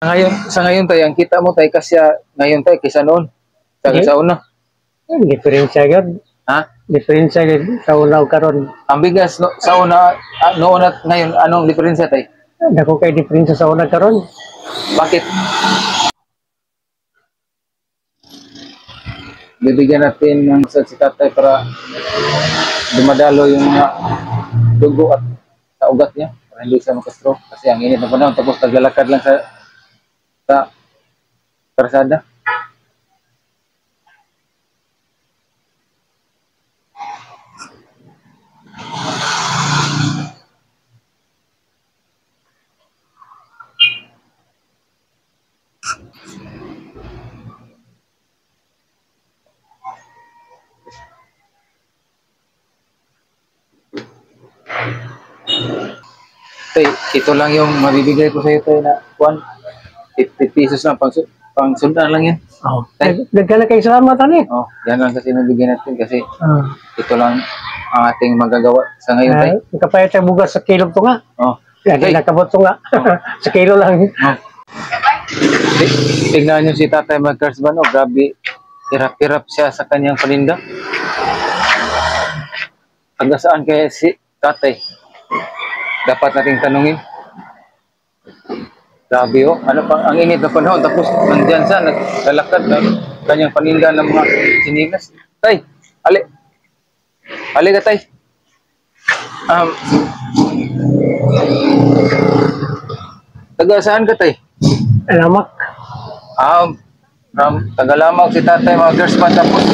Sa ngayon tayo, ang kita mo tayo kasi ngayon tayo kaysa noon. Sa una. Diferensya yun. Ha? Diferensya yun sa una o karon. Ang bigas no, sa una, noon at ngayon, anong diferensya tayo? Dako kay diferensya sa una karon. Bakit? Bibigyan natin ng si tatay para dumadalo yung mga dugo at sa ugat niya para hindi siya makastroke kasi ang init na panahon tapos naglalakad lang sa karsada. Tay, ito lang yung mabibigay ko sa iyo tayo na 50 pesos lang pang sundan lang yan. Oh. Nagkala kay salamat ani. Oh, yan lang kasi nabigyan natin kasi ito lang ang ating magagawa sa ngayon tayo. Kapayat sa bugas sa kilo to nga. Oh. Yan nakabot to nga. Sa kilo lang. Oh. Tignan niyo si Tatay Magkarsban, oh, grabe. Hirap-hirap siya sa kanyang paninda. Hanggang saan kaya si Tatay? Dapat nating tanungin. Grabe, oh. Ano pa ang init na panahon tapos nandiyan siya naglalakad ng kanyang paninda ng mga sinilas. Tay, ali ka tay. Taga saan ka tay? Alamak. Tagalamag si Tatay Magkarsban tapos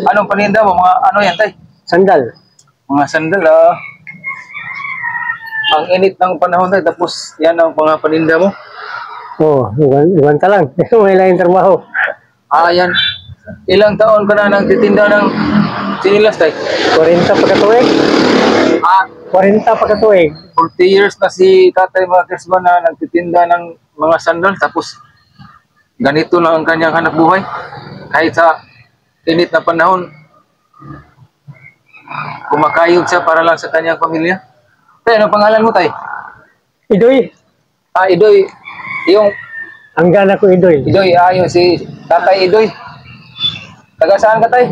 anong paninda mo? Mga ano yan tay? Sandal. Mga sandal ang init ng panahon tayo tapos yan ang mga paninda mo. Oh, iwan ta lang. May lain trabaho. Yan. Ilang taon ka na nagtitinda ng sinilas tay? 40 pagkatuig. 40 pagkatuig. 40 years na si Tatay Magkarsban na nagtitinda ng mga sandal tapos ganito lang ang kanyang hanap buhay kahit sa init na panahon kumakayod siya para lang sa kanyang pamilya. Tay, ano pangalan mo tay? Idoy. Idoy. Yung ang gana ko Idoy. Idoy, yung si Tatay Idoy. Taga saan ka tay?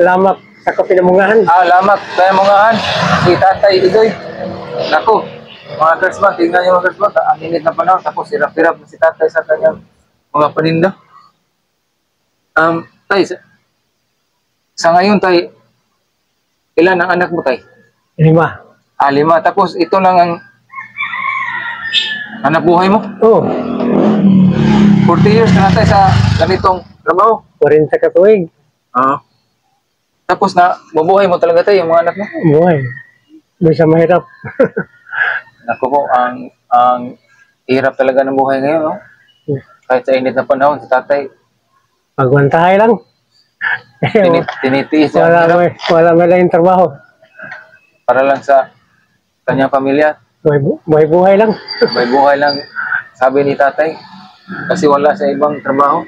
Lamak sa Kapinamungahan. Lamak, Kapinamungahan. Si Tatay Idoy. Naku, mga Karsban, tingnan niyo mga Karsban, ang init na panahon, tapos hirap-hirap si Tatay sa kanyang mga paninda. Tay, sa ngayon tay, ilan ang anak mo tay? 5. 5. Tapos ito lang ang hanap buhay mo? Oh. 40 years na tayo sa ganitong trabaho? 40 katuig. Tapos na mabuhay mo talaga tayo yung mga anak mo? Buhay. Bisa mahirap. Naku po, ang hirap talaga ng buhay ngayon, no? Kahit sa init na panahon, si tatay pagwantahay lang. Tinitiis wala may lain trabaho. Para lang sa kanyang pamilya. Buhay lang. Buhay lang, sabi ni tatay. Kasi wala sa ibang trabaho.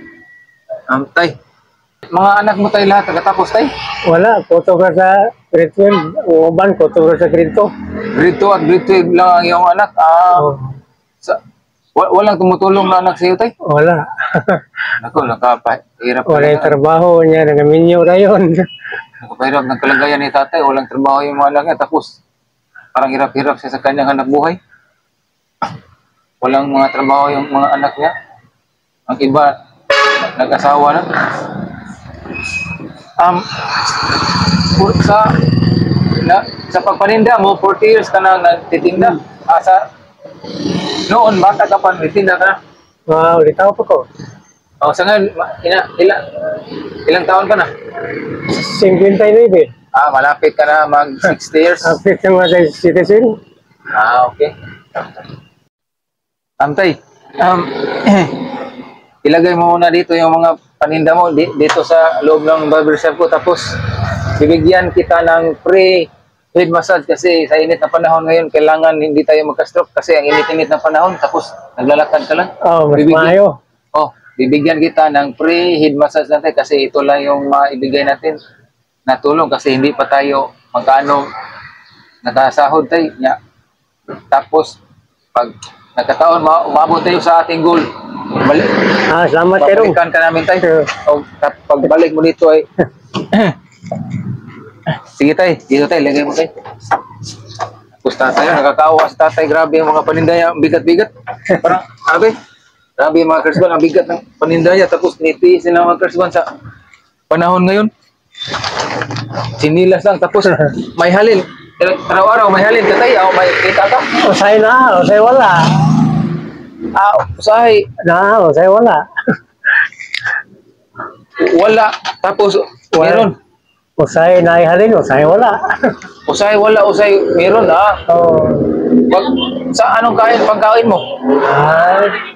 Tay, mga anak mo tayo lahat nakatapos tay? Wala, photographer sa grade 12. Uban, photographer sa grade 2. Grade 2 at grade 12 lang ang iyong anak. Walang tumutulong na anak sa iyo tay? Wala. Ako, nakapahirap. Wala yung trabaho niya, nagaminyo na yun. Nakapahirap ng kalagayan ni tatay, walang trabaho yung mga anak niya. Tapos, parang hirap-hirap siya sa kanyang hanap buhay. Walang mga trabaho yung mga anak niya. Ang iba, nag-asawa na. Sa pagpaninda mo, 40 years ka na nagtitinda. Noon, bata ka pa, nagtitinda ka na. Ulitaw pa ko. Sa ngayon, ilang taon ka na? 59. Malapit ka na mag 60 years. Apit ng mga citizen. Okay. Tay, ilagay mo muna dito yung mga paninda mo dito sa loob ng barbershop ko. Tapos, bibigyan kita ng free head massage kasi sa init na panahon ngayon, kailangan hindi tayo magka-stroke kasi ang init-init na panahon. Tapos, naglalakad ka lang. Mas maayo. Bibigyan kita ng free head massage natin kasi ito lang yung maibigay natin na tulong kasi hindi pa tayo magkano nakasahod tayo. Tapos, pag nagkataon, umabot tayo sa ating goal, Balik. Salamat kayo. Papalikan ka namin tayo. O pagbalik mo dito ay sige tay, dito tay, lagay mo tay. Tapos tatay, nakakaawa si tatay, grabe yung mga paninda niya, ang bigat-bigat. Parang, grabe yung mga Kersban, ang bigat ng paninda niya. Tapos nitiis nila mga Kersban sa panahon ngayon. Sinilas lang, tapos may halin. Araw-araw may halin ka tayo, may kita ka. Usay na, usay wala. Usahay, Usay wala. wala. Tapos, meron. Usay na ihalin, usay wala. Usay, wala, usay, meron Oh. Wag, sa anong pagkain mo?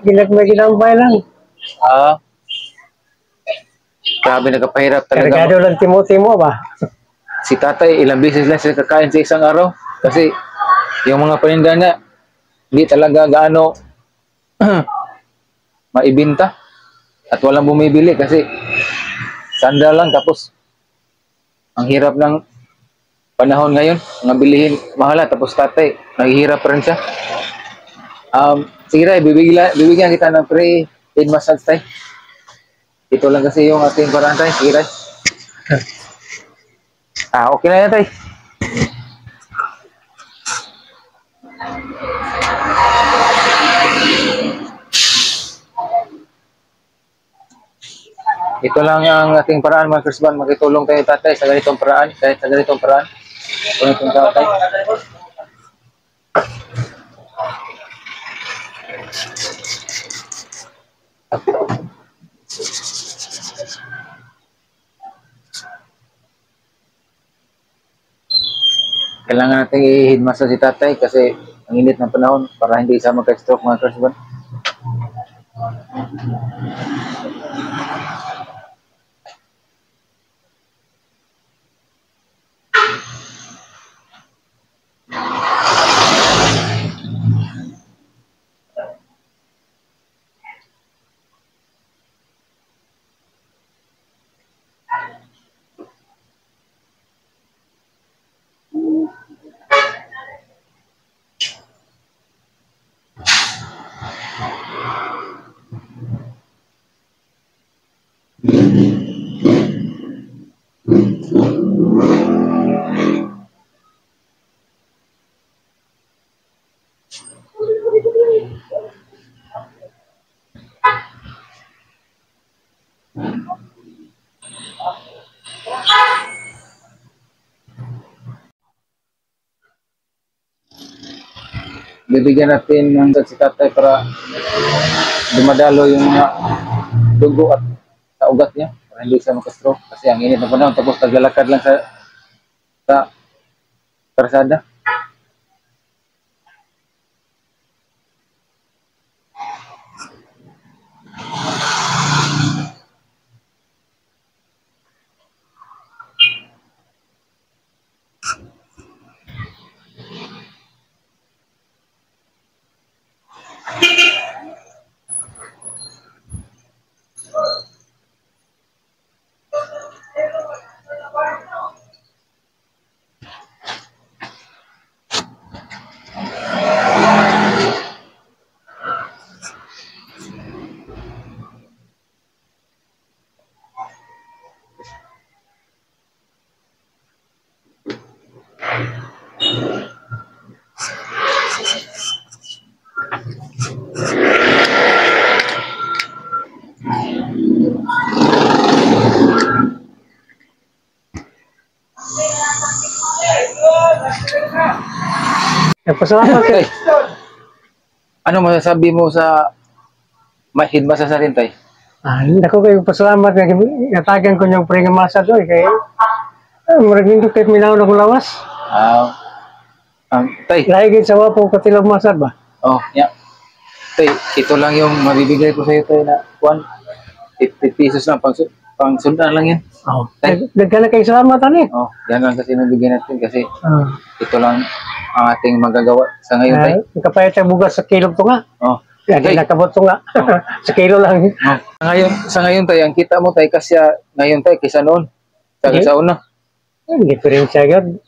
May ginambay lang. Grabe nagkapahirap talaga. Kargado lang timo-timo ba? Si tatay, ilang beses lang sila kakain sa isang araw. Kasi yung mga paninda niya, hindi talaga gaano maibinta. At walang bumibili kasi sandal lang. Tapos, ang hirap ng panahon ngayon. Mga bilihin, mahala. Tapos tatay, naghihirap pa rin siya. Sige tayo, bibigyan kita ng pre-head massage tayo. Ito lang kasi yung ating paraan tayo. Sige tayo. Okay na yan tayo. Ito lang ang ating paraan mga Kersban. Makitulong tayo tatay sa ganitong paraan. Kahit sa ganitong paraan. Kung itong tatay. Kailangan natin i-head massage si tatay kasi ang init ng panahon para hindi siya magka-stroke mga Kersban. Bibigyan natin ng si tatay para dumadalo yung mga dugo at sa ugat niya para hindi siya makastroke kasi ang init ng panahon tapos naglalakad lang sa karsada. Nagpasalamat kayo. Tay, ano masasabi mo sa head massage natin tay? Ako kayo pasalamat nga natagan ko yung pre masa doy kay murag nindot kahit minaw na lawas. Tay. Lahi gid sa wapo katilog masad ba? Yeah. Tay, ito lang yung mabibigay ko sa iyo tay na 50 pesos lang pang sundan lang yan. Daghan na kayo salamat ani. Yan lang kasi nabigyan natin kasi ito lang ang ating magagawa sa ngayon tay. Kapayat sa bugas sa kilog to nga. Hindi nakabot to nga. Sa kilo lang. Sa ngayon tay, ang kita mo tay kasi ngayon tay kaysa noon. Sa una. Diferensya yun.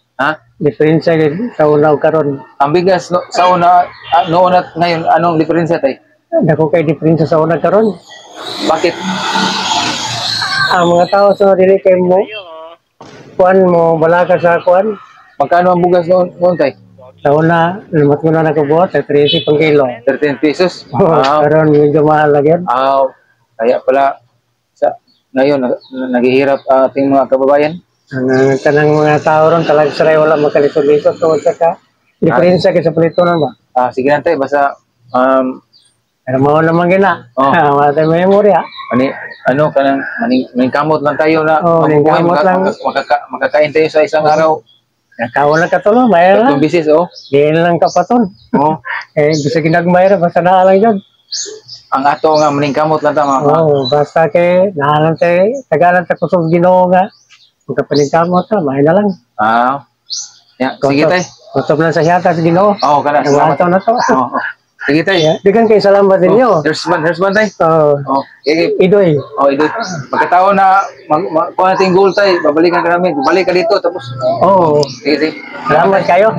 Diferensya yun sa una o karon. Ang bigas sa una, noon at ngayon, anong diferensya tay? Dako kay diferensya sa una karon. Bakit? Ang mga tao sa dili kay mo kuan mo balaga sa kuan. Magkano ang bugas noon tay? Sa una, limot ko na nakabuhat, sa 13 pang kilo. 13 pesos? Karon medyo mahal lagi. Kaya pala sa ngayon naghihirap ating mga kababayan. Ang kanang mga tao ron talagang saray wala makalisod-lisod tungod sa ka. Diferensya kay sa palitonan ba? Sige lang tay, basta Pero mao naman gina. Oh. Wala tayong memorya. ano kanang maning kamot lang tayo na mabubuhay, kamot lang. makakain tayo sa isang araw. Nakawala ka tulo, mayroon lang. Tatlong bisis, oh. Diyan lang kapaton. Oh. Bisa ginagmayra, basta naalang yun. Ang ato nga maning kamot lang ta mga. Basta kay, naalang tayo, tagalan sa kusog ginoo nga. Kung kapaligkamot ka, may na lang. Sige tay. Kutob lang sa hiyata sa ginoo. Kana salamat. Nagawato na to. Sige tay. Digan kay salamat ninyo. Here's one tay. Idoy. Ito. Pagkataon na kuha natin goal tay, babalikan ka namin. Balik ka dito tapos. Oo. Sige. Salamat kayo.